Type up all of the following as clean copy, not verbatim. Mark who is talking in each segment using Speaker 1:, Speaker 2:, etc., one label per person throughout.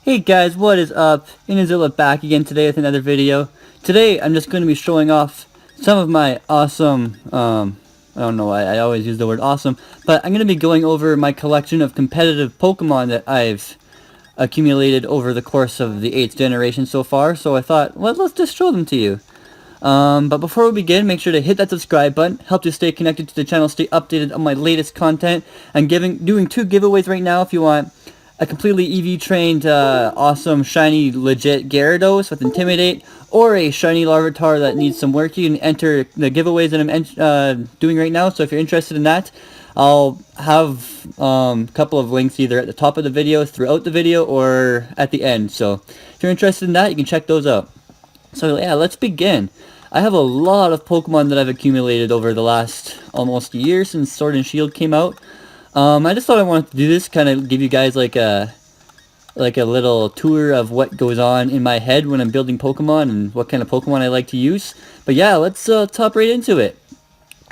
Speaker 1: Hey guys, what is up? Inazilla back again today with another video. Today I'm just going to be showing off some of my awesome, I don't know why I always use the word awesome, but I'm going to be going over my collection of competitive Pokemon that I've accumulated over the course of the 8th generation so far, so I thought, well, let's just show them to you. But before we begin, make sure to hit that subscribe button, help you stay connected to the channel, stay updated on my latest content. I'm doing 2 giveaways right now if you want a completely EV trained, awesome, shiny, legit Gyarados with Intimidate, or a shiny Larvitar that needs some work. You can enter the giveaways that I'm doing right now, so if you're interested in that, I'll have a couple of links either at the top of the video, throughout the video, or at the end. So if you're interested in that, you can check those out. So yeah, let's begin. I have a lot of Pokemon that I've accumulated over the last almost year since Sword and Shield came out. I just thought I wanted to do this, kind of give you guys like a little tour of what goes on in my head when I'm building Pokemon and what kind of Pokemon I like to use. But yeah, let's top right into it.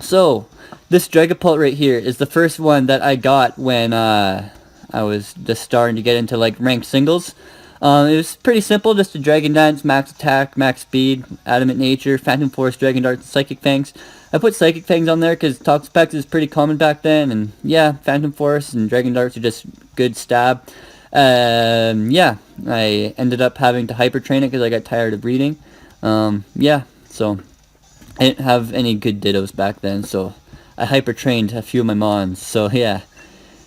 Speaker 1: So, this Dragapult right here is the first one that I got when I was just starting to get into like ranked singles. It was pretty simple, just a Dragon Dance, max attack, max speed, Adamant Nature, Phantom Force, Dragon Darts, and Psychic Fangs. I put Psychic Fangs on there because Toxapex is pretty common back then, and yeah, Phantom Force and Dragon Darts are just good stab. Yeah, I ended up having to hyper train it because I got tired of breeding. Yeah, so I didn't have any good Dittos back then, so I hyper trained a few of my Mons. So yeah,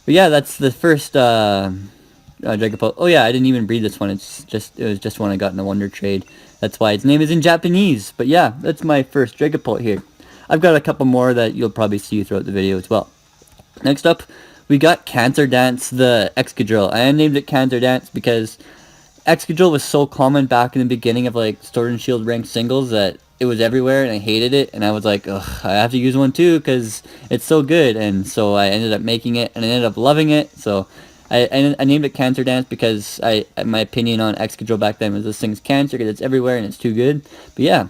Speaker 1: but yeah, that's the first Dragapult. Oh yeah, I didn't even breed this one. It was just one I got in a Wonder Trade. That's why its name is in Japanese. But yeah, that's my first Dragapult here. I've got a couple more that you'll probably see throughout the video as well. Next up, we got Cancer Dance, the Excadrill. I named it Cancer Dance because Excadrill was so common back in the beginning of like Sword and Shield ranked singles that it was everywhere and I hated it, and I was like, ugh, I have to use one too because it's so good. And so I ended up making it and I ended up loving it. So I named it Cancer Dance because my opinion on Excadrill back then was this thing's cancer because it's everywhere and it's too good. But yeah,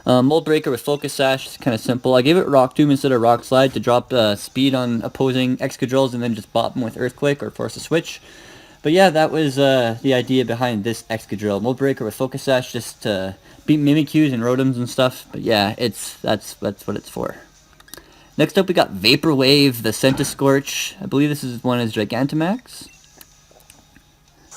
Speaker 1: Mold Breaker with Focus Sash is kind of simple. I gave it Rock Tomb instead of Rock Slide to drop speed on opposing Excadrills and then just bop them with Earthquake or force a switch. But yeah, that was the idea behind this Excadrill. Mold Breaker with Focus Sash just to beat Mimikyus and Rotoms and stuff. But yeah, that's what it's for. Next up, we got Vaporwave, the Centiskorch. I believe this one is Gigantamax.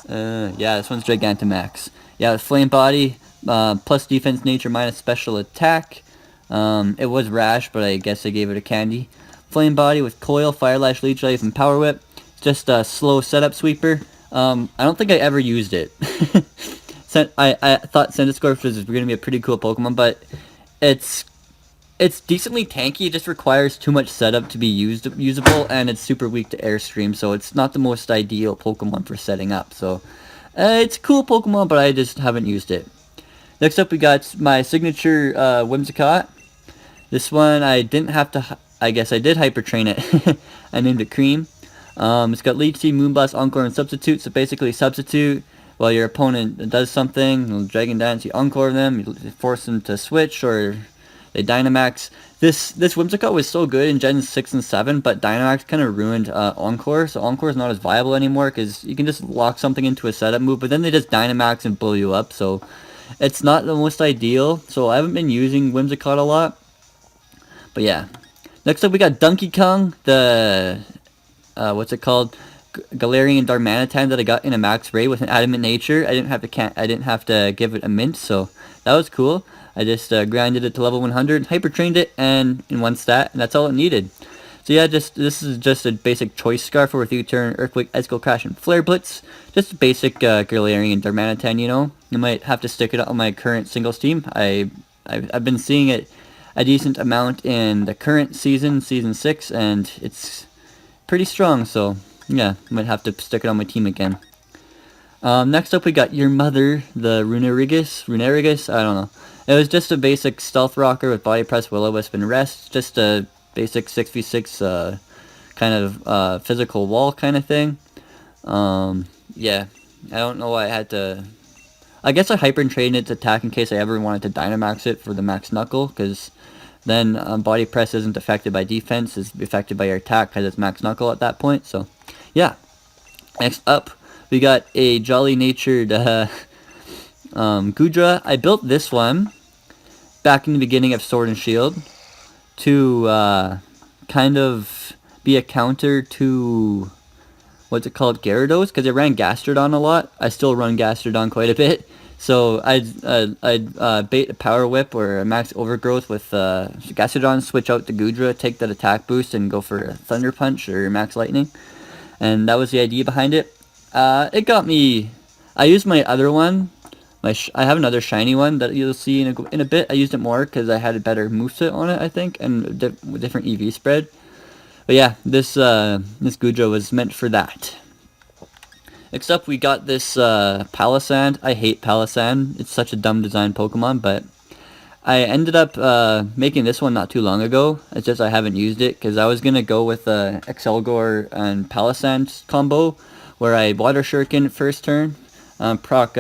Speaker 1: Yeah, this one's Gigantamax. Yeah, with Flame Body, plus defense nature, minus special attack. It was Rash, but I guess I gave it a candy. Flame Body with Coil, Fire Lash, Leech Life, and Power Whip. It's just a slow setup sweeper. I don't think I ever used it. I thought Centiskorch was going to be a pretty cool Pokemon, but it's decently tanky. It just requires too much setup to be usable, and it's super weak to Airstream, so it's not the most ideal Pokemon for setting up. So it's a cool Pokemon, but I just haven't used it. Next up, we got my signature Whimsicott. This one I didn't have to. I guess I did hyper train it. I named it Cream. It's got Leech Seed, Moonblast, Encore, and Substitute. So basically, Substitute while your opponent does something. Dragon Dance, you Encore them, you force them to switch, or they Dynamax. This Whimsicott was so good in Gen 6 and 7, but Dynamax kind of ruined Encore, so Encore is not as viable anymore, because you can just lock something into a setup move, but then they just Dynamax and blow you up, so it's not the most ideal. So I haven't been using Whimsicott a lot, but yeah. Next up, we got Donkey Kong, the, what's it called? Galarian Darmanitan that I got in a max raid with an Adamant Nature. I didn't have to give it a mint, so that was cool. I just grinded it to level 100, hyper trained it, and in one stat, and that's all it needed. So yeah, this is just a basic choice scarf with U-turn, Earthquake, Ice Cold Crash, and Flare Blitz. Just a basic Galarian Darmanitan, you know. You might have to stick it on my current singles team. I've been seeing it a decent amount in the current season, Season 6, and it's pretty strong, so yeah, might have to stick it on my team again. Next up, we got Your Mother, the Runerigus, I don't know. It was just a basic Stealth Rocker with Body Press, Will-O-Wisp, and Rest. Just a basic 6v6 kind of physical wall kind of thing. Yeah, I don't know why I had to. I guess I hyper trained it to attack in case I ever wanted to Dynamax it for the Max Knuckle, because then Body Press isn't affected by defense, it's affected by your attack because it's Max Knuckle at that point. So, yeah. Next up, we got a jolly natured Gudra. I built this one back in the beginning of Sword and Shield to kind of be a counter to, what's it called, Gyarados, because I ran Gastrodon a lot. I still run Gastrodon quite a bit. So I'd bait a Power Whip or a Max Overgrowth with Gastrodon, switch out to Gudra, take that attack boost, and go for a Thunder Punch or Max Lightning. And that was the idea behind it. It got me... I used my other one. I have another shiny one that you'll see in a bit. I used it more because I had a better moveset on it, I think, and different EV spread. But yeah, this Gudra was meant for that. Next up, we got this Palossand. I hate Palossand. It's such a dumb design Pokemon, but I ended up making this one not too long ago. It's just I haven't used it because I was going to go with Excelgor and Palossand combo, where I Water Shuriken first turn, proc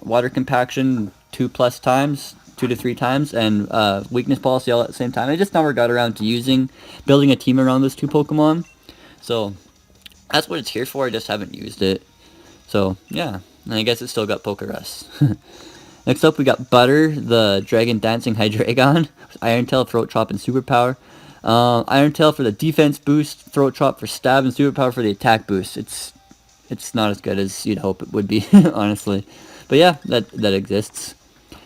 Speaker 1: Water Compaction 2+ times, 2 to 3 times, and Weakness Policy all at the same time. I just never got around to building a team around those two Pokemon. So that's what it's here for. I just haven't used it. So, yeah, and I guess it's still got Pokerus. Next up, we got Butter, the Dragon Dancing Hydreigon, with Iron Tail, Throat Chop, and Superpower. Iron Tail for the defense boost, Throat Chop for stab, and Superpower for the attack boost. It's not as good as you'd hope it would be, honestly. But yeah, that exists.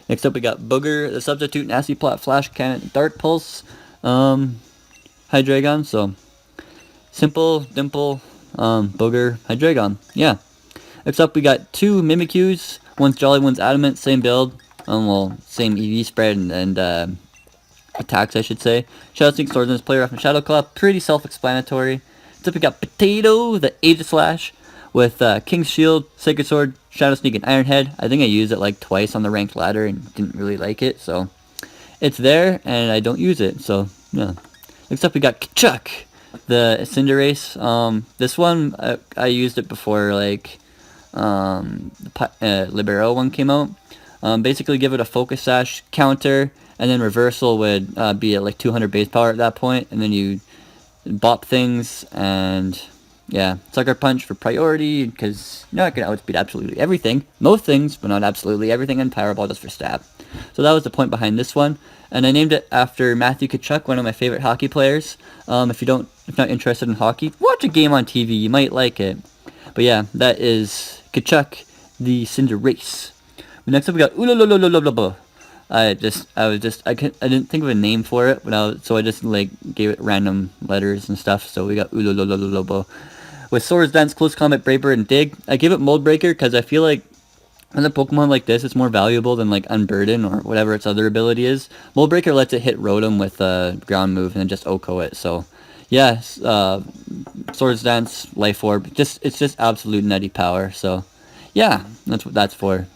Speaker 1: Next up, we got Booger, the Substitute, Nasty Plot, Flash Cannon, Dark Pulse, Hydreigon. So, simple, dimple, Booger, Hydreigon. Yeah. Next up, we got 2 Mimikyus. One's Jolly, one's Adamant. Same build. Well, same EV spread and attacks, I should say. Shadow Sneak, Swords Dance, Player off and Shadow Claw. Pretty self-explanatory. Next up, we got Potato, the Aegislash, with King's Shield, Sacred Sword, Shadow Sneak, and Iron Head. I think I used it like twice on the ranked ladder and didn't really like it, so it's there, and I don't use it, so yeah. Next up, we got Kachuk, the Cinderace. This one, I used it before, like, Libero one came out. Basically give it a Focus Sash counter, and then Reversal would be at like 200 base power at that point, and then you bop things, and yeah, Sucker Punch for priority, because I can outspeed absolutely everything, most things, but not absolutely everything, and Power Ball just for stab. So that was the point behind this one, and I named it after Matthew Tkachuk, one of my favorite hockey players. If you're not interested in hockey, watch a game on TV, you might like it. But yeah, that is Kachuk, the Cinderace. Next up, we got Ulolololololo. I didn't think of a name for it, so I just like gave it random letters and stuff. So we got Ulololololo. With Swords Dance, Close Combat, Brave Bird, and Dig, I give it Mold Breaker because I feel like when a Pokemon like this, it's more valuable than like Unburden or whatever its other ability is. Mold Breaker lets it hit Rotom with a ground move and then just OHKO it. So yeah, Swords Dance, Life Orb, it's just absolute nutty power. So yeah, that's what that's for.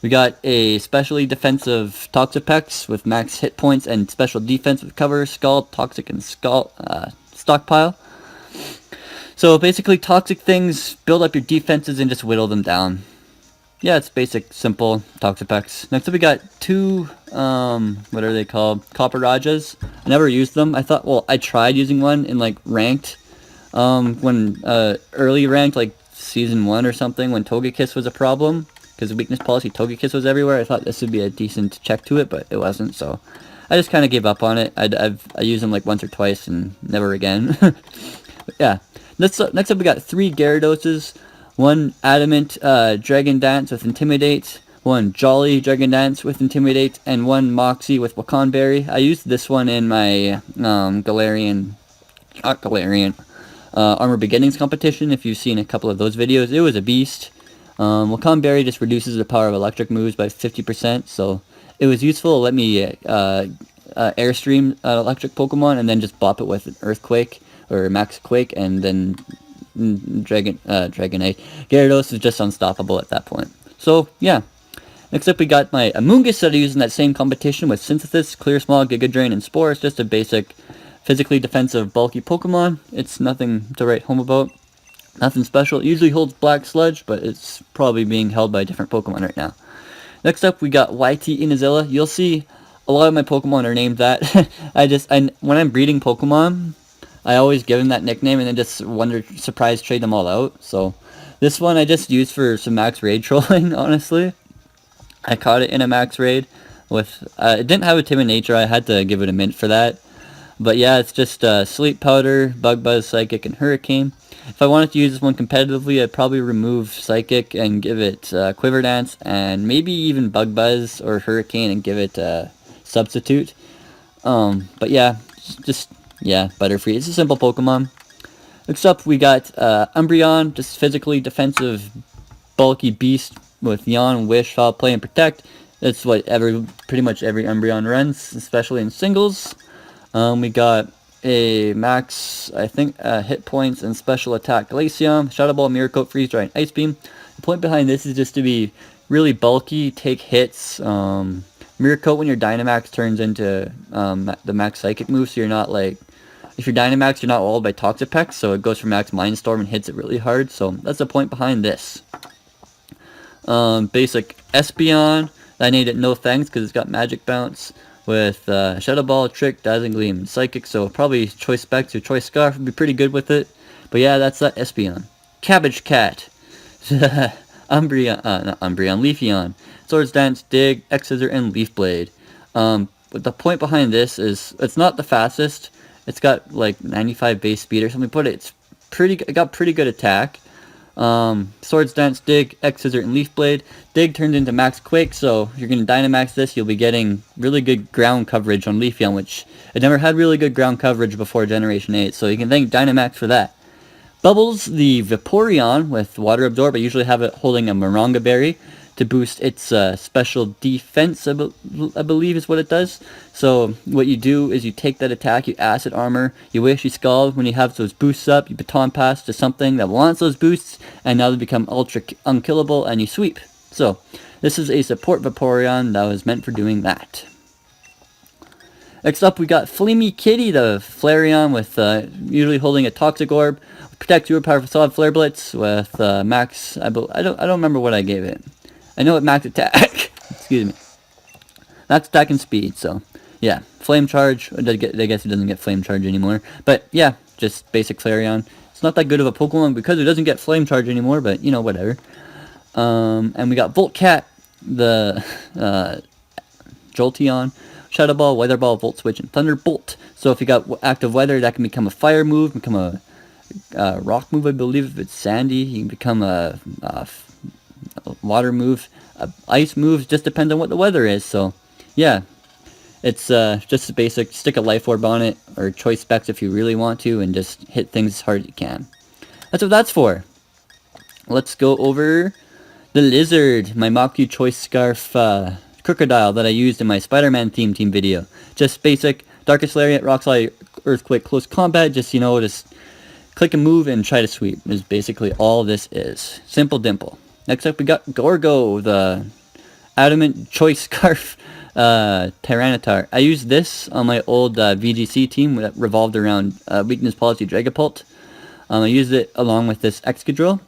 Speaker 1: We got a specially defensive Toxapex with max hit points and special defense with Cover, Scald, Toxic, and Stockpile. So basically, toxic things, build up your defenses and just whittle them down. Yeah, it's basic, simple Toxapex. Next up, we got 2, what are they called? Copper Rajas. I never used them. I tried using one in like ranked, when early ranked, like season 1 or something, when Togekiss was a problem. Because the weakness policy, Togekiss was everywhere. I thought this would be a decent check to it, but it wasn't, so I just kind of gave up on it. I used them like once or twice and never again. But yeah. Next up, we got 3 Gyaradoses. 1 Adamant Dragon Dance with Intimidate. 1 Jolly Dragon Dance with Intimidate. And 1 Moxie with Wakan Berry. I used this one in my Armor Beginnings competition. If you've seen a couple of those videos, it was a beast. Wakan Berry just reduces the power of electric moves by 50%, so it was useful. It let me airstream electric Pokemon and then just bop it with an Earthquake or Max Quake, and then Dragonite. Gyarados is just unstoppable at that point. So yeah. Next up, we got my Amoonguss that I used in that same competition with Synthesis, Clear Smog, Giga Drain, and Spore. It's just a basic, physically defensive, bulky Pokemon. It's nothing to write home about. Nothing special. It usually holds Black Sludge, but it's probably being held by a different Pokemon right now. Next up, we got YT Inazilla. You'll see a lot of my Pokemon are named that. When I'm breeding Pokemon, I always give them that nickname and then just surprise trade them all out. So This one I just used for some max raid trolling, honestly. I caught it in a max raid with, it didn't have a timid nature, I had to give it a mint for that. But yeah, it's just Sleep Powder, Bug Buzz, Psychic, and Hurricane. If I wanted to use this one competitively, I'd probably remove Psychic and give it Quiver Dance, and maybe even Bug Buzz or Hurricane and give it Substitute. But yeah, yeah, Butterfree. It's a simple Pokemon. Next up, we got Umbreon, just physically defensive, bulky beast with Yawn, Wish, Foul Play, and Protect. That's what pretty much every Umbreon runs, especially in singles. We got a max, I think, hit points and special attack Glaceon, Shadow Ball, Mirror Coat, Freeze Dry, and Ice Beam. The point behind this is just to be really bulky, take hits. Mirror Coat when your Dynamax turns into the max Psychic move, so you're not like, if you're Dynamax, you're not walled by Toxapex, so it goes for max Mindstorm and hits it really hard, so that's the point behind this. Basic Espeon, I named it No Thanks because it's got Magic Bounce with Shadow Ball, Trick, Dazzling Gleam, and Psychic, so probably Choice Specs or Choice Scarf would be pretty good with it. But yeah, that's that Espeon. Cabbage Cat. Umbreon, not Umbreon, Leafeon. Swords Dance, Dig, X-Scissor, and Leaf Blade. But the point behind this is, it's not the fastest. It's got like 95 base speed or something, but it got pretty good attack. Swords Dance, Dig, X-Scissor, and Leaf Blade. Dig turned into Max Quake, so if you're going to Dynamax this, you'll be getting really good ground coverage on Leafeon, which it never had really good ground coverage before Generation 8, so you can thank Dynamax for that. Bubbles, the Vaporeon with Water Absorb. I usually have it holding a Moronga Berry to boost its special defense, I believe is what it does. So what you do is you take that attack, you Acid Armor, you Wish, you Scald. When you have those boosts up, you Baton Pass to something that wants those boosts, and now they become ultra unkillable, and you sweep. So this is a support Vaporeon that was meant for doing that. Next up, we got Flamey Kitty, the Flareon with usually holding a Toxic Orb. Protect your powerful Solid Flare Blitz with max. I don't remember what I gave it. I know it max attack. Excuse me. Max attack and speed. So yeah, Flame Charge. I guess it doesn't get Flame Charge anymore. But yeah, just basic Flareon. It's not that good of a Pokemon because it doesn't get Flame Charge anymore. But you know, whatever. And we got Voltcat, the Jolteon. Shadow Ball, Weather Ball, Volt Switch, and Thunderbolt. So if you got active weather, that can become a fire move, become a rock move, I believe. If it's sandy, you can become a water move, ice move. Just depends on what the weather is. So yeah, it's just a basic. Stick a Life Orb on it, or Choice Specs if you really want to, and just hit things as hard as you can. That's what that's for. Let's go over the Lizard, my Maku Choice Scarf Crocodile that I used in my Spider-Man team video. Just basic Darkest Lariat, Rock Slide, Earthquake, Close Combat. Just, you know, just click and move and try to sweep is basically all this is. Simple dimple. Next up we got Gorgo, the Adamant Choice Scarf Tyranitar. I used this on my old VGC team that revolved around Weakness Policy Dragapult. I used it along with this Excadrill.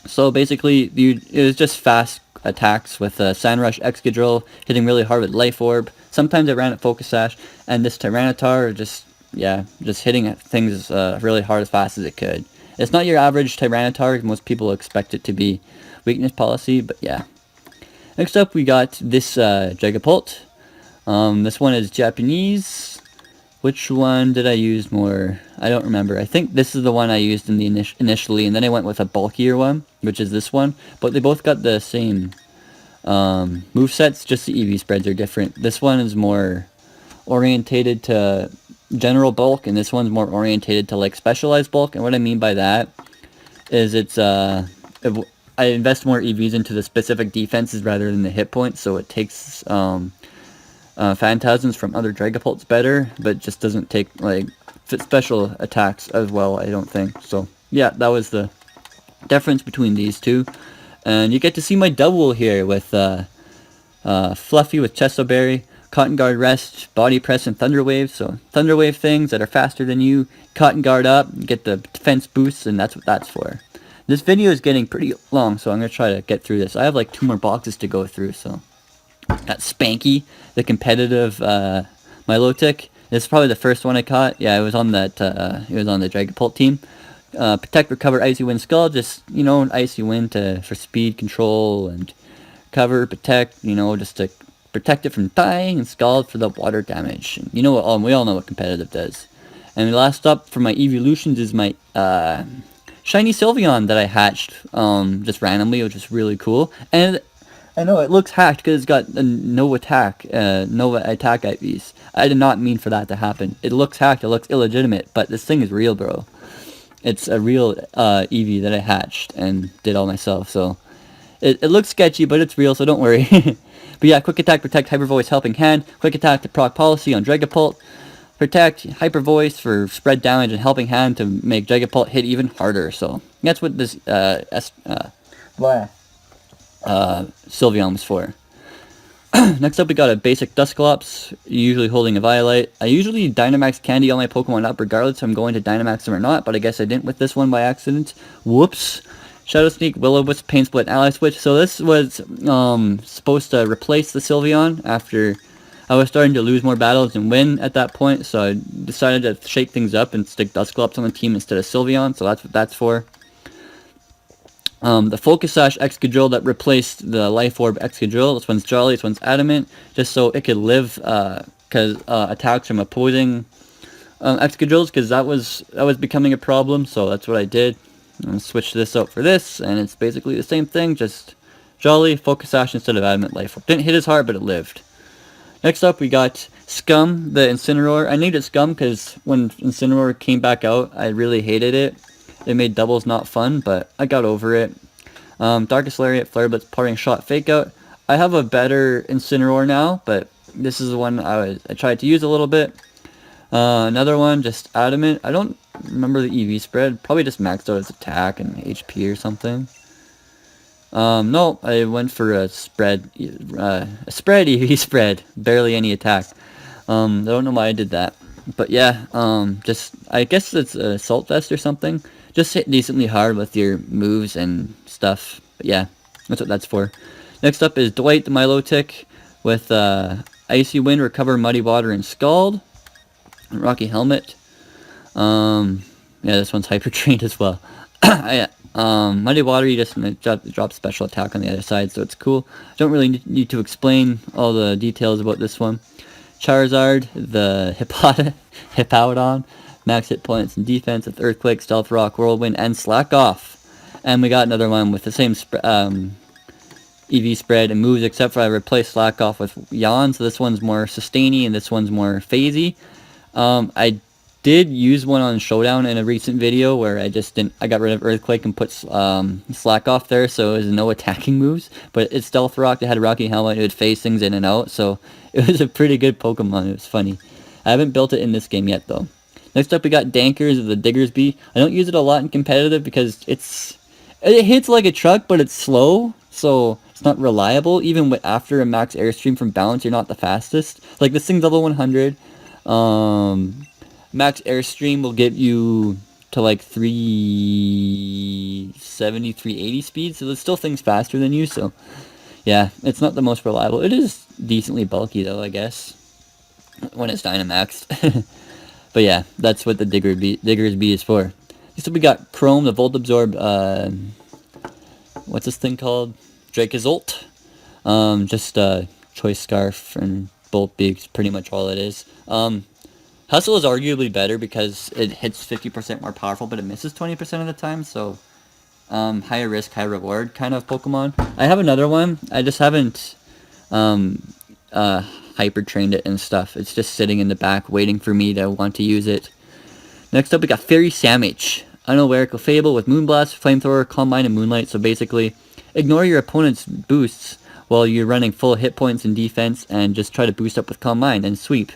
Speaker 1: So basically, it was just fast attacks with Sandrush, Excadrill, hitting really hard with Life Orb. Sometimes I ran at Focus Sash, and this Tyranitar just hitting things really hard as fast as it could. It's not your average Tyranitar. Most people expect it to be Weakness Policy, but yeah. Next up, we got this Dragapult. This one is Japanese. Which one did I use more? I don't remember. I think this is the one I used in the initially, and then I went with a bulkier one, which is this one. But they both got the same movesets, just the EV spreads are different. This one is more orientated to general bulk, and this one's more orientated to like specialized bulk. And what I mean by that is it's I invest more EVs into the specific defenses rather than the hit points, so it takes Phantasms from other Dragapults better, but just doesn't take like special attacks as well, I don't think. So yeah, that was the difference between these two. And you get to see my double here with Fluffy with Chesto Berry, Cotton Guard Rest, Body Press, and Thunder Wave. So Thunder Wave things that are faster than you, Cotton Guard up, get the defense boosts, and that's what that's for. This video is getting pretty long, so I'm going to try to get through this. I have like 2 more boxes to go through, so. Got Spanky, the competitive Milotic. This is probably the first one I caught. Yeah, it was on that. It was on the Dragapult team. Protect, recover, Icy Wind, Scald. Just, you know, an Icy Wind for speed control, and cover, protect, you know, just to protect it from dying, and Scald for the water damage. And you know what? We all know what competitive does. And last up for my evolutions is my shiny Sylveon that I hatched just randomly, which is really cool. And I know it looks hacked because it's got no attack IVs. I did not mean for that to happen. It looks hacked, it looks illegitimate, but this thing is real, bro. It's a real Eevee that I hatched and did all myself, so it looks sketchy, but it's real, so don't worry. But yeah, Quick Attack, Protect, Hyper Voice, Helping Hand. Quick Attack to proc Policy on Dragapult. Protect, Hyper Voice for spread damage, and Helping Hand to make Dragapult hit even harder. So that's what this Sylveon was for. Next up, we got a basic Dusclops, usually holding a Violite. I usually Dynamax Candy all my Pokemon up regardless if I'm going to Dynamax them or not, but I guess I didn't with this one by accident. Whoops. Shadow Sneak, Will-O-Wisp, Pain Split, Ally Switch. So this was supposed to replace the Sylveon after I was starting to lose more battles and win at that point, so I decided to shake things up and stick Dusclops on the team instead of Sylveon, so that's what that's for. The Focus Sash Excadrill that replaced the Life Orb Excadrill. This one's Jolly, this one's Adamant, just so it could live because attacks from opposing Excadrills, because that was becoming a problem, so that's what I did. I'm going to switch this out for this, and it's basically the same thing, just Jolly, Focus Sash instead of Adamant, Life Orb. Didn't hit as hard, but it lived. Next up, we got Scum, the Incineroar. I named it Scum because when Incineroar came back out, I really hated it. It made doubles not fun, but I got over it. Darkest Lariat, Flare Blitz, Parting Shot, Fake Out. I have a better Incineroar now, but this is the one I tried to use a little bit. Another one, just Adamant. I don't remember the EV spread. Probably just maxed out its attack and HP or something. No, I went for a spread EV spread. Barely any attack. I don't know why I did that. But yeah, just, I guess it's a Assault Vest or something. Just hit decently hard with your moves and stuff. But yeah, that's what that's for. Next up is Dwight the Milotic with Icy Wind, Recover, Muddy Water, and Scald. Rocky Helmet. Yeah, this one's Hyper Trained as well. Muddy Water, you just drop special attack on the other side, so it's cool. Don't really need to explain all the details about this one. Charizard, the Hippowdon, max hit points and defense with Earthquake, Stealth Rock, Whirlwind, and Slack Off. And we got another one with the same EV spread and moves, except for I replaced Slack Off with Yawn, so this one's more sustainy and this one's more phasey. I did use one on Showdown in a recent video where I got rid of Earthquake and put Slack Off there, so it was no attacking moves, but it's Stealth Rock, it had a Rocky Helmet, it would phase things in and out, so it was a pretty good Pokemon. It was funny. I haven't built it in this game yet though. Next up we got Dankers of the Diggersby. I don't use it a lot in competitive because it hits like a truck, but it's slow, so it's not reliable. Even after a max airstream from balance, you're not the fastest. Like this thing's level 100. Max airstream will get you to like 370, 380 speed, so there's still things faster than you, so yeah, it's not the most reliable. It is decently bulky though, I guess, when it's Dynamaxed. But yeah, that's what the Diggersby is for. So we got Chrome, the Volt Absorb, what's this thing called? Dracozolt. Just Choice Scarf and Bolt Beaks, pretty much all it is. Hustle is arguably better because it hits 50% more powerful, but it misses 20% of the time, so higher risk, high reward kind of Pokemon. I have another one, I just haven't hyper trained it and stuff. It's just sitting in the back waiting for me to want to use it. Next up we got Fairy Sandwich. Unalerical Fable with Moonblast, Flamethrower, Calm Mind, and Moonlight, so basically ignore your opponent's boosts while you're running full hit points and defense and just try to boost up with Calm Mind and sweep.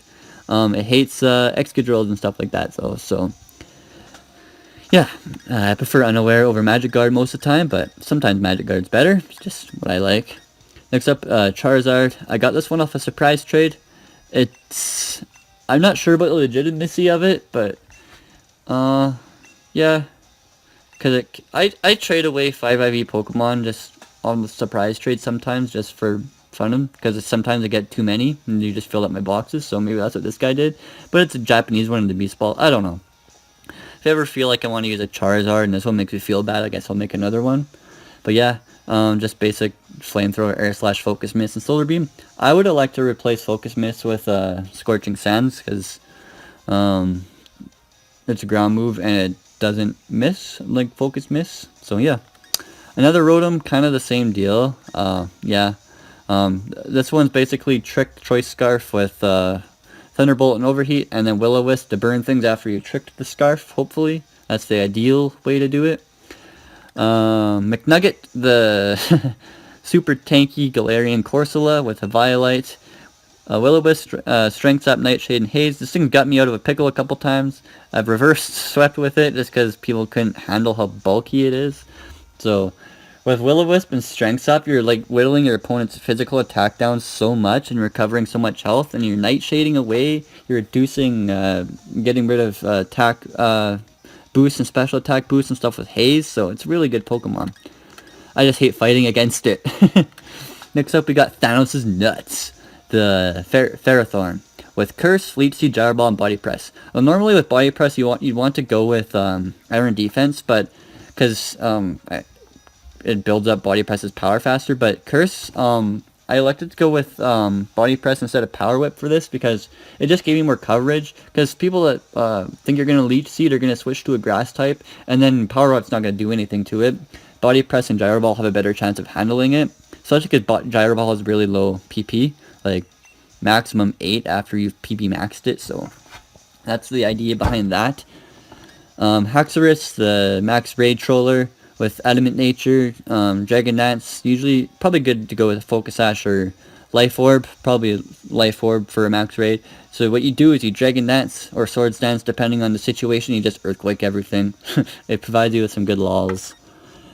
Speaker 1: It hates Excadrills and stuff like that, so yeah, I prefer Unaware over Magic Guard most of the time, but sometimes Magic Guard's better. It's just what I like. Next up, Charizard. I got this one off a surprise trade. I'm not sure about the legitimacy of it, but yeah, because I trade away 5 IV Pokemon just on the surprise trade sometimes just for fun, because sometimes I get too many and you just fill up my boxes, so maybe that's what this guy did. But it's a Japanese one in the Beast Ball. I don't know. If I ever feel like I want to use a Charizard and this one makes me feel bad, I guess I'll make another one. But yeah, just basic flamethrower, air slash focus mist, and solar beam. I would have liked to replace focus mist with scorching sands because it's a ground move and it doesn't miss like focus mist. So yeah, another Rotom, kind of the same deal. Yeah, this one's basically Trick Choice Scarf with Thunderbolt and Overheat, and then Will-O-Wisp to burn things after you tricked the Scarf. Hopefully, that's the ideal way to do it. McNugget, the super tanky Galarian Corsola with a Violite. Will-O-Wisp, Strength Sap, Nightshade, and Haze. This thing got me out of a pickle a couple times. I've reversed swept with it just because people couldn't handle how bulky it is. So, with Will-O-Wisp and Strength Sap, you're like whittling your opponent's physical attack down so much and recovering so much health, and you're Nightshading away. You're reducing, getting rid of attack boost and special attack boost and stuff with Haze, so it's a really good Pokemon. I just hate fighting against it. Next up, we got Thanos' Nuts, the Ferrothorn, with Curse, Fleet Seed, Gyro Ball, and Body Press. Well, normally with Body Press, you'd want to go with Iron Defense, but because it builds up Body Press's power faster. But Curse, I elected to go with Body Press instead of Power Whip for this because it just gave me more coverage. Because people that think you're going to Leech Seed are going to switch to a Grass type, and then Power Whip's not going to do anything to it. Body Press and Gyro Ball have a better chance of handling it, especially because Gyro Ball has really low PP, like maximum 8 after you've PP maxed it, so that's the idea behind that. Haxorus, the Max Raid Troller with Adamant Nature, Dragon Dance, usually probably good to go with Focus Sash or Life Orb, probably Life Orb for a Max Raid. So what you do is you Dragon Dance or Swords Dance depending on the situation, you just Earthquake everything. It provides you with some good lols.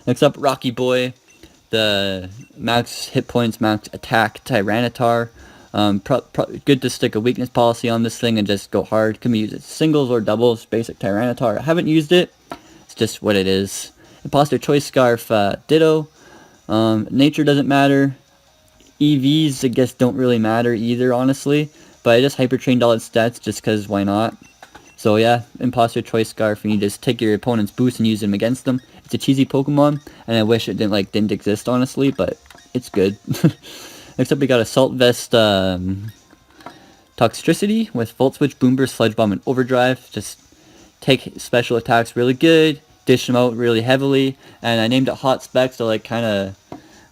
Speaker 1: Next up, Rocky Boy, the max hit points, max attack Tyranitar. Good to stick a weakness policy on this thing and just go hard. Can be used as singles or doubles. Basic Tyranitar. I haven't used it. It's just what it is. Imposter Choice Scarf, ditto. Nature doesn't matter. EVs, I guess, don't really matter either, honestly. But I just hyper-trained all its stats just because why not? So yeah, Imposter Choice Scarf, and you just take your opponent's boost and use them against them. It's a cheesy Pokemon, and I wish it didn't exist, honestly, but it's good. Next up, we got Assault Vest Toxtricity with Volt Switch, Boom Burst, Sludge Bomb, and Overdrive. Just take special attacks really good, dish them out really heavily, and I named it Hot Spec, so like kind of,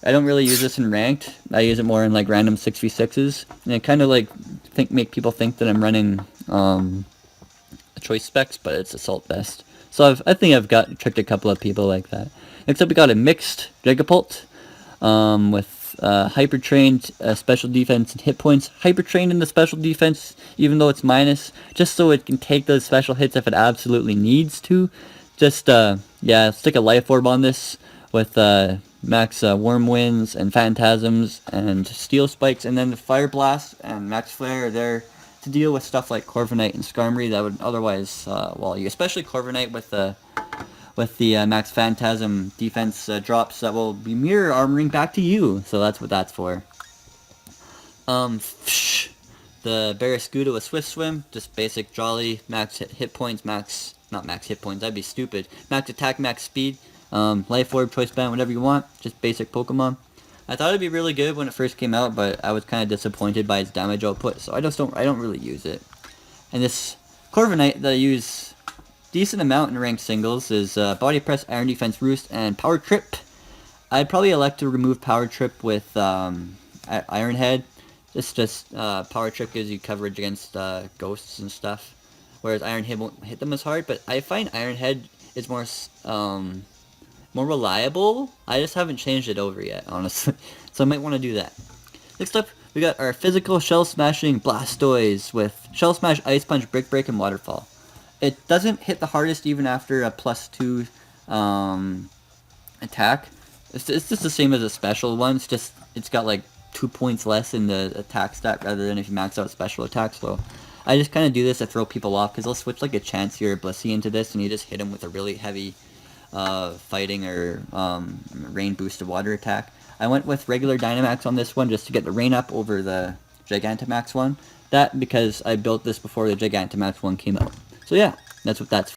Speaker 1: I don't really use this in ranked. I use it more in like random 6v6s, and it kind of like make people think that I'm running choice specs, but it's Assault Vest. So I think I've tricked a couple of people like that. Next up, we got a mixed Dragapult with Hyper Trained, Special Defense, and Hit Points. Hyper Trained in the Special Defense, even though it's minus, just so it can take those special hits if it absolutely needs to. Just, yeah, stick a Life Orb on this with max Wormwinds and Phantasms and Steel Spikes, and then the Fire Blast and Max Flare are there to deal with stuff like Corviknight and Skarmory that would otherwise wall you, especially Corviknight with the Max Phantasm defense drops that will be mirror armoring back to you. So that's what that's for. The Barraskewda with Swift Swim, just basic Jolly, max hit points, not max hit points, that'd be stupid. Max attack, max speed, Life Orb, Choice Band, whatever you want, just basic Pokemon. I thought it'd be really good when it first came out, but I was kind of disappointed by its damage output, so I don't really use it. And this Corviknight that I use decent amount in ranked singles is Body Press, Iron Defense, Roost, and Power Trip. I'd probably elect to remove Power Trip with Iron Head. It's just Power Trip gives you coverage against ghosts and stuff, whereas Iron Head won't hit them as hard. But I find Iron Head is more reliable. I just haven't changed it over yet, honestly. So I might want to do that. Next up, we got our physical Shell Smashing Blastoise with Shell Smash, Ice Punch, Brick Break, and Waterfall. It doesn't hit the hardest even after a +2 attack. It's just the same as a special one. It's got like 2 points less in the attack stat rather than if you max out special attacks. So I just kind of do this to throw people off because they'll switch like a Chansey or a Blissey into this, and you just hit them with a really heavy fighting or rain boosted water attack. I went with regular Dynamax on this one just to get the rain up over the Gigantamax one. That because I built this before the Gigantamax one came out. So yeah, that's what that's for.